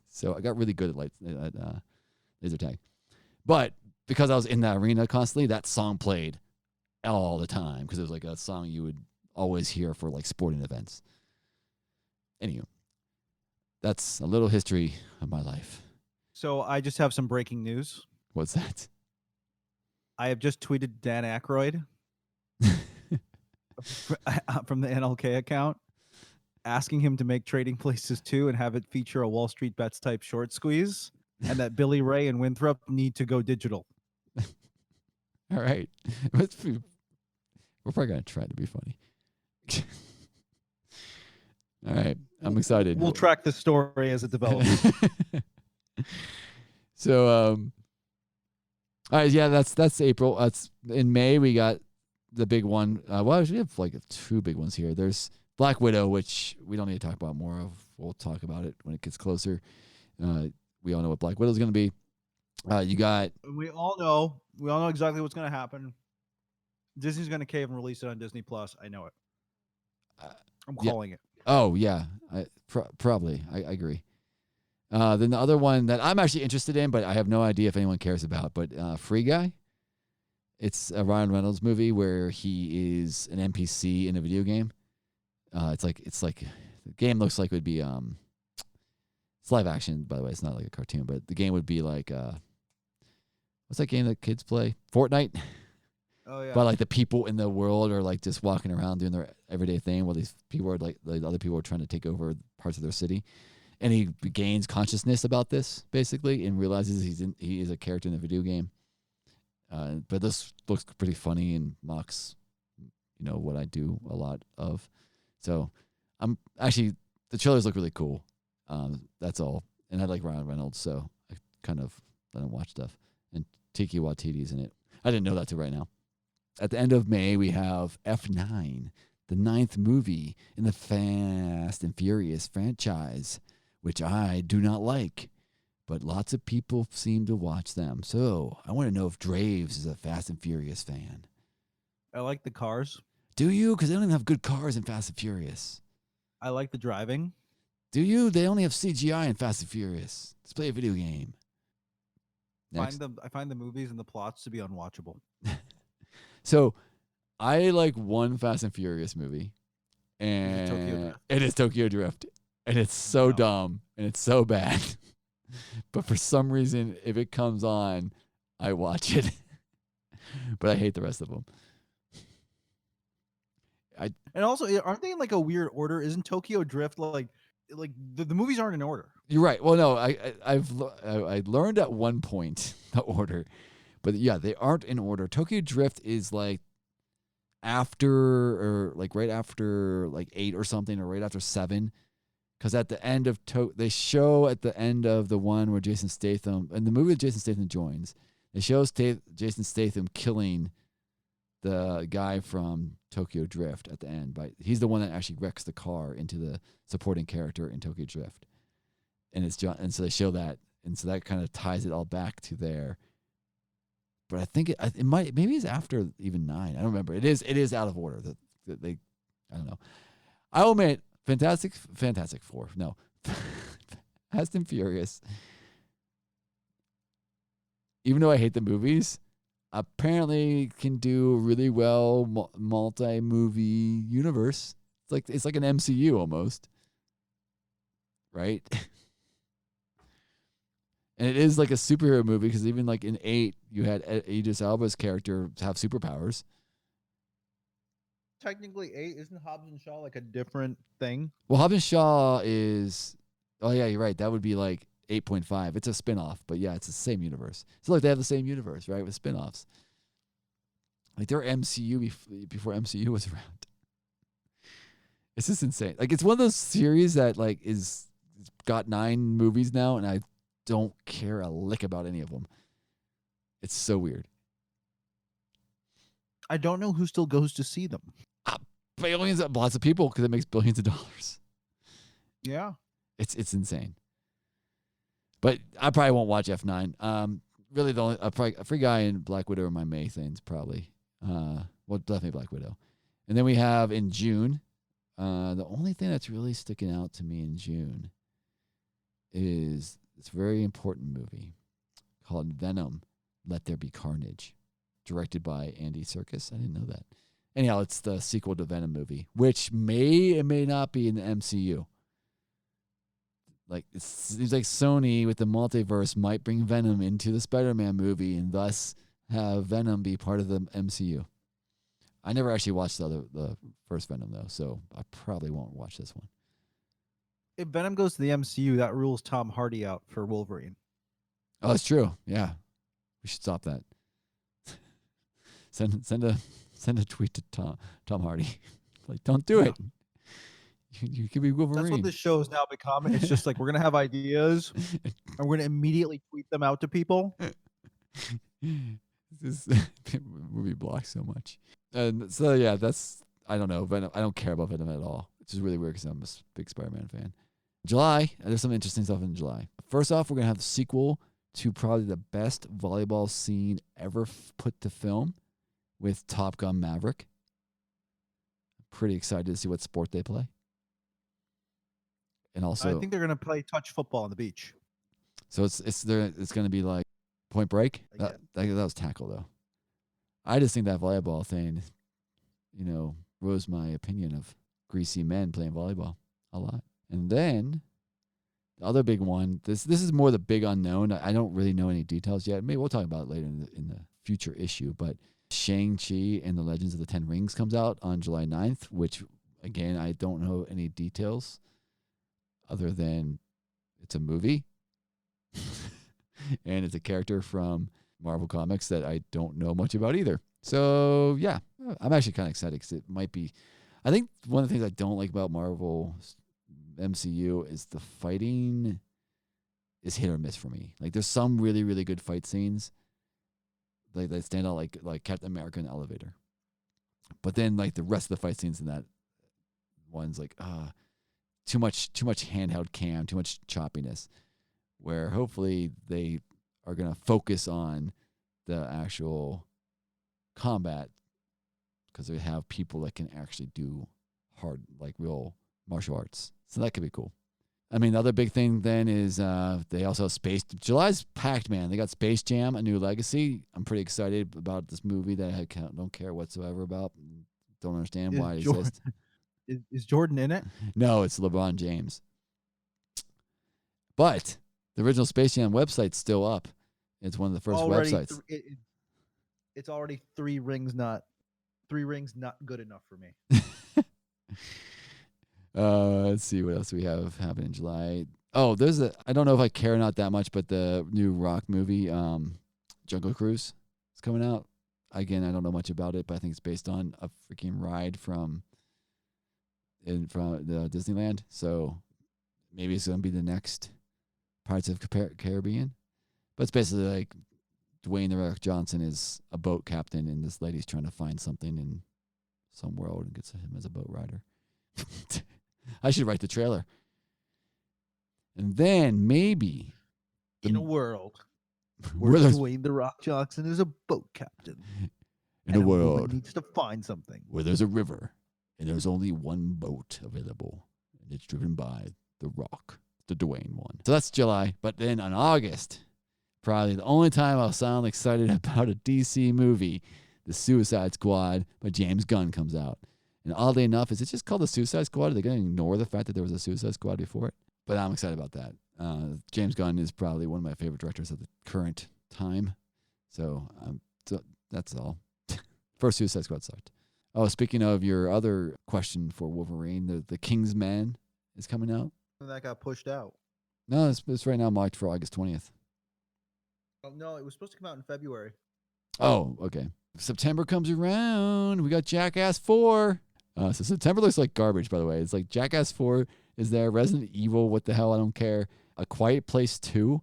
So I got really good at laser tag. But because I was in that arena constantly, that song played all the time because it was like a song you would always hear for like sporting events. Anyway, that's a little history of my life. So I just have some breaking news. What's that? I have just tweeted Dan Aykroyd from the NLK account, asking him to make Trading Places 2 and have it feature a Wall Street Bets type short squeeze, and that Billy Ray and Winthrop need to go digital. All right. We're probably going to try to be funny. All right. I'm excited. We'll track the story as it develops. So, all right. Yeah, that's April. That's in May. We got the big one. Well, we have like two big ones here. There's Black Widow, which we don't need to talk about more of. We'll talk about it when it gets closer. We all know what Black Widow is going to be. You got. We all know exactly what's going to happen. Disney's going to cave and release it on Disney Plus. I know it. I'm calling it. Oh yeah, probably. I agree. Then the other one that I'm actually interested in, but I have no idea if anyone cares about. But Free Guy. It's a Ryan Reynolds movie where he is an NPC in a video game. It's like the game looks like it would be it's live action, by the way. It's not like a cartoon, but the game would be like what's that game that kids play? Fortnite. Oh yeah. But like the people in the world are like just walking around doing their everyday thing, while these people are like the other people are trying to take over parts of their city, and he gains consciousness about this basically, and realizes he is a character in the video game. But this looks pretty funny and mocks, what I do a lot of. So I'm actually the trailers look really cool. That's all, and I like Ryan Reynolds, so I kind of let him watch stuff. And Tiki Watiti's in it. I didn't know that till right now. At the end of May, we have F9, the 9th movie in the Fast and Furious franchise, which I do not like, but lots of people seem to watch them. So I want to know if Draves is a Fast and Furious fan. I like the cars. Do you? Because they don't even have good cars in Fast and Furious. I like the driving. Do you? They only have CGI in Fast and Furious. Let's play a video game. I find the movies and the plots to be unwatchable. So, I like one Fast and Furious movie, and it is Tokyo Drift, and it's so dumb and it's so bad. But for some reason, if it comes on, I watch it. But I hate the rest of them. And also, aren't they in like a weird order? Isn't Tokyo Drift like the movies aren't in order? You're right. Well, no, I learned at one point the order. But yeah, they aren't in order. Tokyo Drift is like after or like right after like 8 or something, or right after 7. Because at the end of they show at the end of the one where Jason Statham, and the movie that Jason Statham joins, they show Jason Statham killing the guy from Tokyo Drift at the end. He's the one that actually wrecks the car into the supporting character in Tokyo Drift. And so they show that, and so that kind of ties it all back to there. But I think it might, maybe it's after even 9. I don't remember. It is out of order. That they, I don't know. I'll admit, Fantastic Four. No, Fast and Furious. Even though I hate the movies, apparently can do really well multi-movie universe. It's like an MCU almost, right? And it is like a superhero movie because even like in 8, you had Idris Elba's character have superpowers. Technically, 8 isn't Hobbs and Shaw like a different thing? Well, Hobbs and Shaw is. Oh yeah, you're right. That would be like 8.5. It's a spinoff, but yeah, it's the same universe. So like they have the same universe, right, with spinoffs. Like they're MCU before MCU was around. It's just insane. Like it's one of those series that like it's got 9 movies now, and I don't care a lick about any of them. It's so weird. I don't know who still goes to see them. billions of lots of people because it makes billions of dollars. Yeah. It's insane. But I probably won't watch F9. Really, the only a Free Guy and Black Widow are my main things, probably. Well, definitely Black Widow. And then we have in June, the only thing that's really sticking out to me in June is this very important movie called Venom, Let There Be Carnage, directed by Andy Serkis. I didn't know that. Anyhow, it's the sequel to Venom movie, which may or may not be in the MCU. Like, it seems like Sony with the multiverse might bring Venom into the Spider-Man movie and thus have Venom be part of the MCU. I never actually watched the first Venom, though, so I probably won't watch this one. If Venom goes to the MCU, that rules Tom Hardy out for Wolverine. Oh, that's true. Yeah. We should stop that. Send a tweet to Tom Hardy. Like, don't do it. You could be Wolverine. That's what this show has now become. It's just like we're gonna have ideas and we're gonna immediately tweet them out to people. This movie blocks so much. And so yeah, I don't know. Venom, I don't care about Venom at all. Which is really weird because I'm a big Spider-Man fan. July, there's some interesting stuff in July. First off, we're gonna have the sequel to probably the best volleyball scene ever put to film with Top Gun Maverick. Pretty excited to see what sport they play. And also, I think they're gonna play touch football on the beach. So it's gonna be like Point Break. That was tackle though. I just think that volleyball thing, rose my opinion of greasy men playing volleyball a lot. And then the other big one. This is more the big unknown. I don't really know any details yet. Maybe we'll talk about it later in the future issue. But Shang-Chi and the Legends of the Ten Rings comes out on July 9th, which again I don't know any details. Other than it's a movie and it's a character from Marvel Comics that I don't know much about either. So, yeah, I'm actually kind of excited because it might be. I think one of the things I don't like about Marvel MCU is the fighting is hit or miss for me. Like, there's some really, really good fight scenes that stand out, like Captain America in the elevator. But then, like, the rest of the fight scenes in that one's like, too much handheld cam, too much choppiness, where hopefully they are going to focus on the actual combat because they have people that can actually do hard, like real martial arts. So that could be cool. I mean, the other big thing then is they also have Space. July's packed, man. They got Space Jam, A New Legacy. I'm pretty excited about this movie that I don't care whatsoever about. Don't understand why it exists. Is Jordan in it? No, it's LeBron James. But the original Space Jam website's still up. It's one of the first websites. It's already three rings not good enough for me. Let's see what else we have happening in July. Oh, I don't know if I care or not that much, but the new rock movie, Jungle Cruise, is coming out. Again, I don't know much about it, but I think it's based on a freaking ride from the Disneyland. So maybe it's going to be the next Pirates of the Caribbean. But it's basically like Dwayne "The Rock" Johnson is a boat captain, and this lady's trying to find something in some world and gets him as a boat rider. I should write the trailer. And then maybe in a world where Dwayne "The Rock" Johnson is a boat captain. In a world needs to find something. Where there's a river and there's only one boat available, and it's driven by The Rock, the Dwayne one. So that's July. But then on August, probably the only time I'll sound excited about a DC movie, The Suicide Squad by James Gunn comes out. And oddly enough, is it just called The Suicide Squad? Are they going to ignore the fact that there was a Suicide Squad before it? But I'm excited about that. James Gunn is probably one of my favorite directors at the current time. So that's all. First Suicide Squad sucked. Oh, speaking of your other question for Wolverine, the Kingsman is coming out. That got pushed out. No, it's right now marked for August 20th. Oh, no, it was supposed to come out in February. Oh, okay. September comes around. We got Jackass 4. So September looks like garbage, by the way. It's like Jackass 4 is there. Resident Evil, what the hell? I don't care. A Quiet Place 2.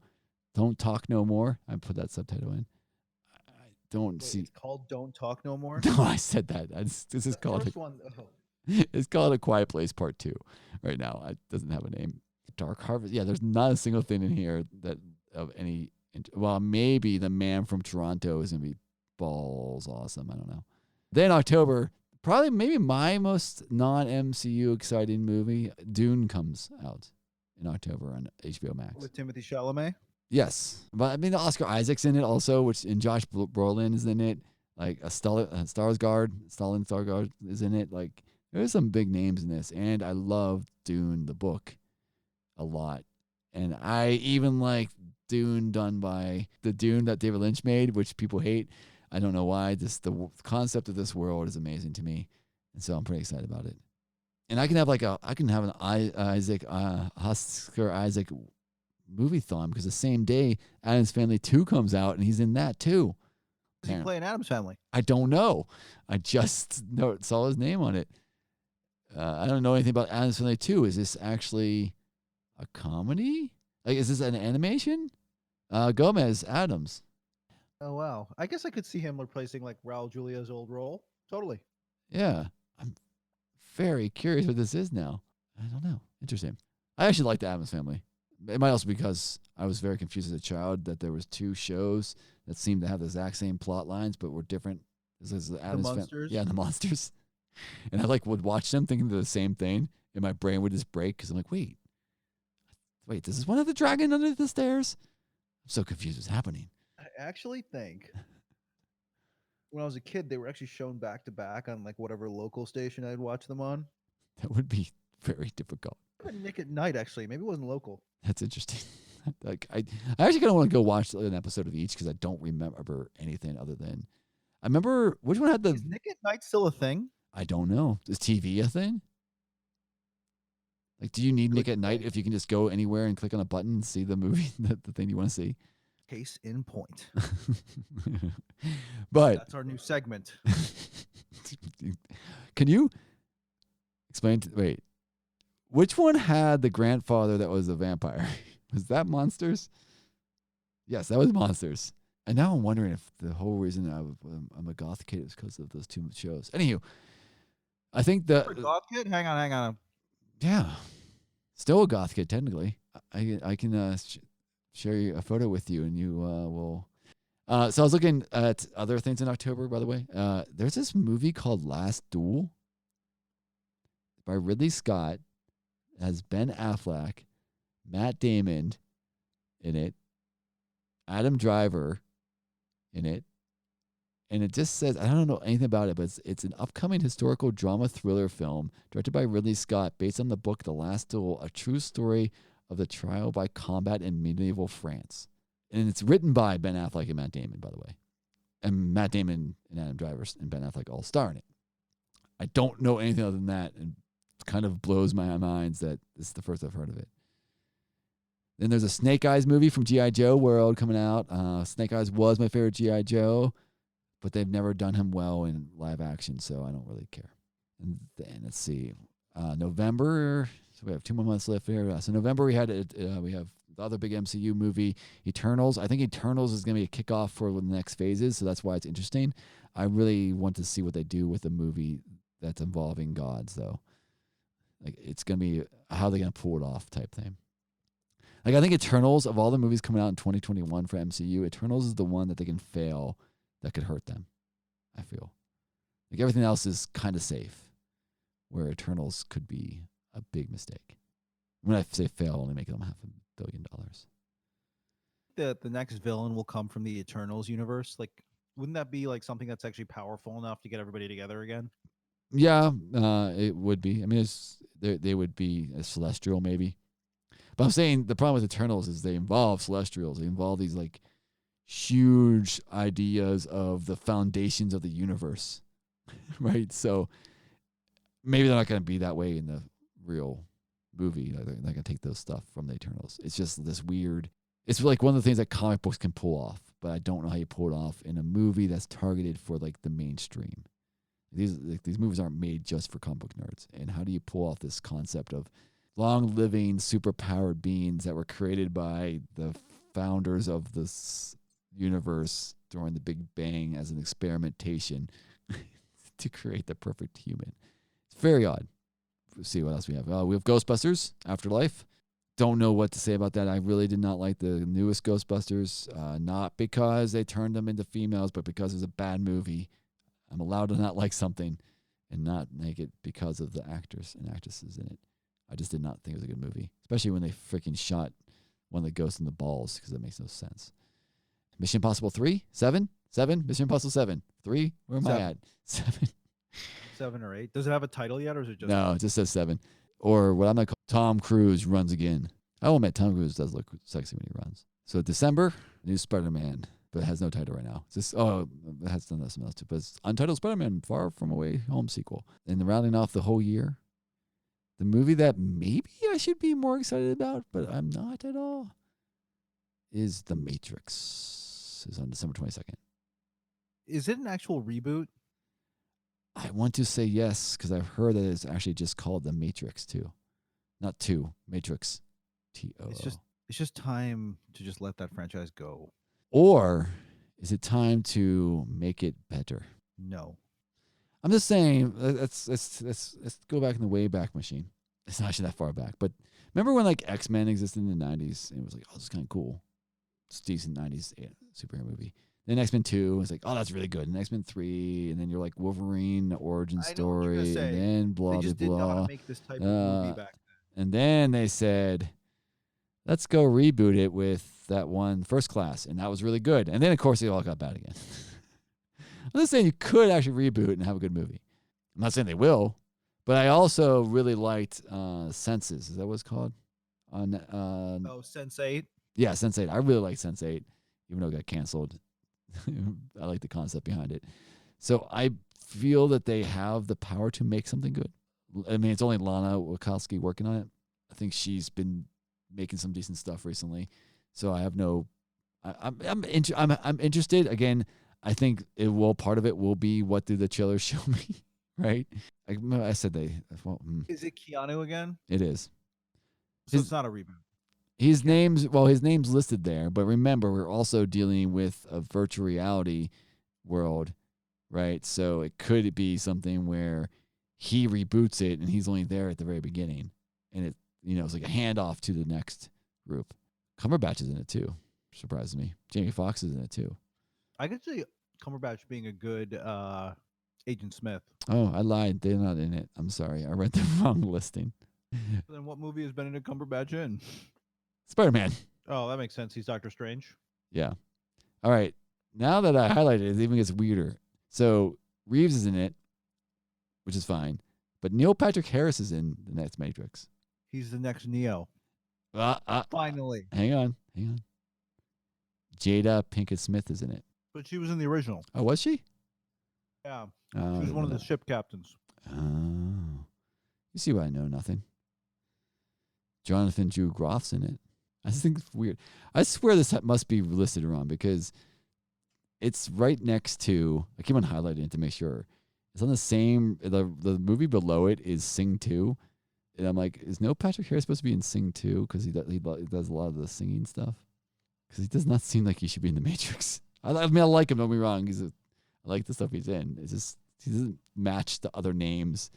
Don't Talk No More. I put that subtitle in. I don't see. It's called Don't Talk No More? No, I said that. This is called. First one, It's called A Quiet Place Part 2 right now. It doesn't have a name. Dark Harvest. Yeah, there's not a single thing in here that of any. Well, maybe The Man from Toronto is going to be balls awesome. I don't know. Then October, probably maybe my most non-MCU exciting movie, Dune, comes out in October on HBO Max. With Timothy Chalamet? Yes. But I mean, Oscar Isaac's in it also, and Josh Brolin is in it. Like Stellan Skarsgård is in it. Like, there's some big names in this. And I love Dune, the book, a lot. And I even like Dune done by the Dune that David Lynch made, which people hate. I don't know why. Just the concept of this world is amazing to me. And so I'm pretty excited about it. And I can have an Oscar Isaac movie-thon because the same day Addams Family 2 comes out and he's in that too. Is he playing Addams Family? I don't know. I just saw his name on it. I don't know anything about Addams Family 2. Is this actually a comedy? Like, is this an animation? Gomez Adams. Oh, wow. I guess I could see him replacing like Raul Julia's old role. Totally. Yeah. I'm very curious what this is now. I don't know. Interesting. I actually like the Addams Family. It might also be because I was very confused as a child that there was two shows that seemed to have the exact same plot lines but were different. This is the Addams Monsters? Yeah, the Monsters. And I would watch them thinking they're the same thing, and my brain would just break because I'm like, wait, this is one of the dragon under the stairs? I'm so confused what's happening. I actually think when I was a kid, they were actually shown back to back on like whatever local station I'd watch them on. That would be very difficult. Nick at Night, actually. Maybe it wasn't local. That's interesting. Like I actually kind of want to go watch an episode of each because I don't remember anything other than I remember which one had the. Is Nick at Night still a thing? I don't know. Is TV a thing? Like, do you need Nick at Night if you can just go anywhere and click on a button and see the movie, the thing you want to see? Case in point. But that's our new segment. Can you explain? Wait, which one had the grandfather that was a vampire? Was that Monsters? Yes, that was Monsters. And now I'm wondering if the whole reason I'm a goth kid is because of those two shows. Anywho, I think the goth kid. Hang on. Yeah, still a goth kid technically. I can share a photo with you, and you will. So I was looking at other things in October. By the way, there's this movie called Last Duel by Ridley Scott. It has Ben Affleck, Matt Damon in it, Adam Driver in it, and it just says, I don't know anything about it, but it's an upcoming historical drama thriller film directed by Ridley Scott based on the book The Last Duel, a true story of the trial by combat in medieval France. And it's written by Ben Affleck and Matt Damon, by the way. And Matt Damon and Adam Driver and Ben Affleck all star in it. I don't know anything other than that, and it kind of blows my mind that this is the first I've heard of it. Then there's a Snake Eyes movie from G.I. Joe world coming out. Snake Eyes was my favorite G.I. Joe, but they've never done him well in live action, so I don't really care. And then let's see, November. So we have 2 more months left here. So November we have the other big MCU movie, Eternals. I think Eternals is going to be a kickoff for the next phases, so that's why it's interesting. I really want to see what they do with a movie that's involving gods, though. Like, it's going to be how they're going to pull it off type thing. Like, I think Eternals, of all the movies coming out in 2021 for MCU, Eternals is the one that they can fail that could hurt them, I feel. Like, everything else is kind of safe, where Eternals could be a big mistake. When I say fail, only make them $500 million. The next villain will come from the Eternals universe. Like, wouldn't that be like something that's actually powerful enough to get everybody together again? Yeah, it would be. I mean, they would be a celestial maybe. But I'm saying the problem with Eternals is they involve celestials. They involve these like huge ideas of the foundations of the universe, right? So maybe they're not going to be that way in the real movie. They're not going to take those stuff from the Eternals. It's just this weird. It's like one of the things that comic books can pull off, but I don't know how you pull it off in a movie that's targeted for like the mainstream. These movies aren't made just for comic book nerds. And how do you pull off this concept of long-living, super-powered beings that were created by the founders of this universe during the Big Bang as an experimentation to create the perfect human? It's Very odd. Let's see what else we have. We have Ghostbusters Afterlife. Don't know what to say about that. I really did not like the newest Ghostbusters, not because they turned them into females, but because it was a bad movie. I'm allowed to not like something and not make it because of the actors and actresses in it. I just did not think it was a good movie, especially when they freaking shot one of the ghosts in the balls, because that makes no sense. Mission Impossible 3? 7? 7? Mission Impossible 7. 3? Where am I at? 7. 7 or 8. Does it have a title yet, or is it just... No, it just says 7. Or what I'm not calling Tom Cruise runs again. I will admit Tom Cruise does look sexy when he runs. So December, new Spider-Man, but it has no title right now. It's just, it has done something else too. But it's Untitled Spider-Man Far From Away Home sequel. And rounding off the whole year, the movie that maybe I should be more excited about, but I'm not at all, is The Matrix. It's on December 22nd. Is it an actual reboot? I want to say yes, because I've heard that it's actually just called The Matrix 2. Not 2, Matrix. T-O-O. It's just time to just let that franchise go. Or is it time to make it better? No. I'm just saying, let's go back in the Wayback Machine. It's not actually that far back, but remember when like X-Men existed in the 90s and it was like, oh, this is kind of cool. It's a decent 90s superhero movie. Then X-Men 2 was like, oh, that's really good. And X-Men 3, and then you're like Wolverine, the origin story, and then blah, they just blah, didn't know how blah. to make this type of movie back then. And then they said, let's go reboot it with that one First Class. And that was really good. And then, of course, they all got bad again. I'm just saying you could actually reboot and have a good movie. I'm not saying they will, but I also really liked Senses. Is that what it's called? Sense8? Yeah, Sense8. I really like Sense8, even though it got canceled. I like the concept behind it. So I feel that they have the power to make something good. I mean, it's only Lana Wachowski working on it. I think she's been making some decent stuff recently. So I have no... I'm interested. Again, I think part of it will be what do the chillers show me, right? I said they. Well, Is it Keanu again? It is. So it's not a reboot. His name's listed there, but remember we're also dealing with a virtual reality world, right? So it could be something where he reboots it and he's only there at the very beginning, and it's like a handoff to the next group. Cumberbatch is in it too. Surprises me. Jamie Foxx is in it too. I could see Cumberbatch being a good Agent Smith. Oh, I lied. They're not in it. I'm sorry. I read the wrong listing. Then what movie has Benedict Cumberbatch in? Spider-Man. Oh, that makes sense. He's Doctor Strange. Yeah. All right. Now that I highlighted it, it even gets weirder. So Reeves is in it, which is fine. But Neil Patrick Harris is in the next Matrix. He's the next Neo. Finally. Hang on. Jada Pinkett Smith is in it. But she was in the original. Oh, was she? Yeah. She was one of the ship captains. Oh. You see why I know nothing. Jonathan Drew Groff's in it. I just think it's weird. I swear this must be listed wrong because it's right next to, I keep on highlighting it to make sure. It's on the same, the movie below it is Sing 2. And I'm like, is Neil Patrick Harris supposed to be in Sing 2? Because he does a lot of the singing stuff. Because he does not seem like he should be in The Matrix. I mean, I like him, don't be wrong. I like the stuff he's in. It's just, he doesn't match the other names.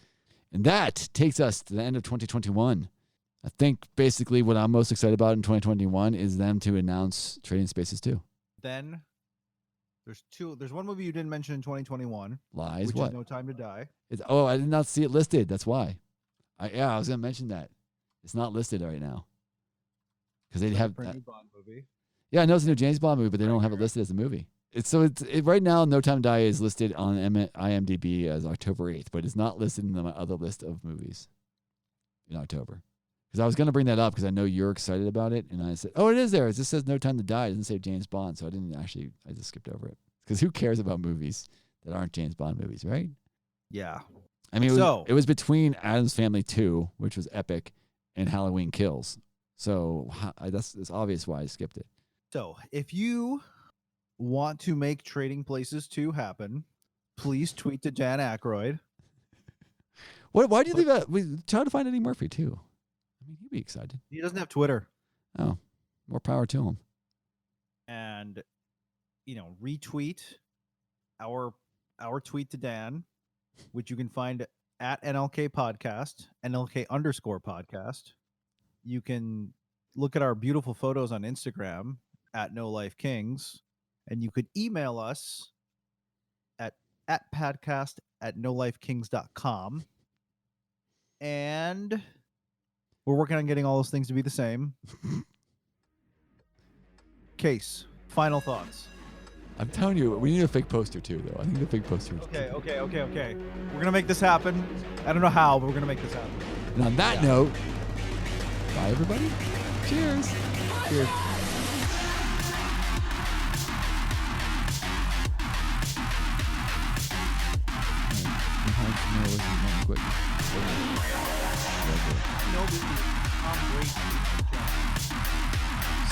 And that takes us to the end of 2021. I think basically what I'm most excited about in 2021 is them to announce Trading Spaces 2. Then there's one movie you didn't mention in 2021. Lies. Which What? is No Time to Die. I did not see it listed. That's why. I was going to mention that. It's not listed right now. Because they have... a new Bond movie. Yeah, I know it's a new James Bond movie, but they don't have it listed as a movie. Right now, No Time to Die is listed on IMDb as October 8th, but it's not listed in my other list of movies in October. Because I was going to bring that up because I know you're excited about it. And I said, oh, it is there. It just says No Time to Die. It doesn't say James Bond. So I just skipped over it. Because who cares about movies that aren't James Bond movies, right? Yeah. I mean, it was between Addams Family 2, which was epic, and Halloween Kills. So it's obvious why I skipped it. So if you want to make Trading Places 2 happen, please tweet to Dan Aykroyd. Why do you leave that? We try to find Eddie Murphy, too. I mean, he'd be excited. He doesn't have Twitter. Oh, more power to him. And, retweet our tweet to Dan, which you can find at NLK Podcast, NLK_podcast. You can look at our beautiful photos on Instagram at No Life Kings, and you could email us at podcast at nolifekings.com. And we're working on getting all those things to be the same. Case, final thoughts. I'm telling you, we need a fake poster too, though. I think the fake poster. Okay. We're gonna make this happen. I don't know how, but we're gonna make this happen. And on that note, bye everybody. Cheers. Cheers.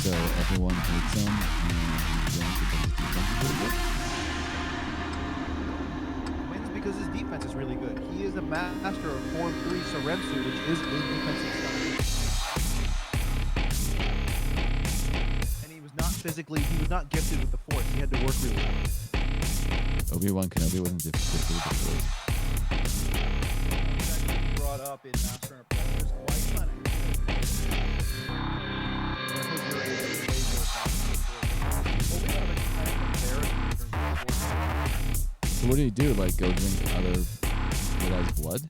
So everyone hates him, and he wins because his defense is really good. Wins because his defense is really good. He is a master of Form 3 Sorensu, which is a defensive style. And he was not gifted with the force. He had to work really hard. Obi-Wan Kenobi wasn't gifted with the force. Brought up in Master and Apprentice quite funny. So what did he do? Like go drink other Jedi's blood?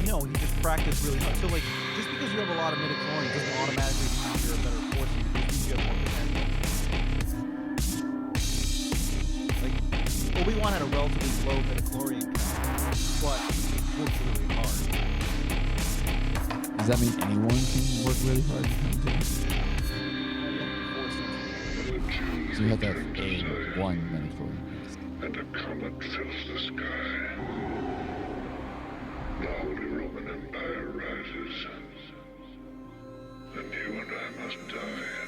No, he just practiced really hard. So like, just because you have a lot of midichlorians doesn't automatically mean you're a better force user. It means you have more potential. Like, Obi-Wan had a relatively low midichlorian count, but worked really hard. Does that mean anyone can work really hard? So you have to have one midichlorian. And a comet fills the sky. The Holy Roman Empire rises, and you and I must die.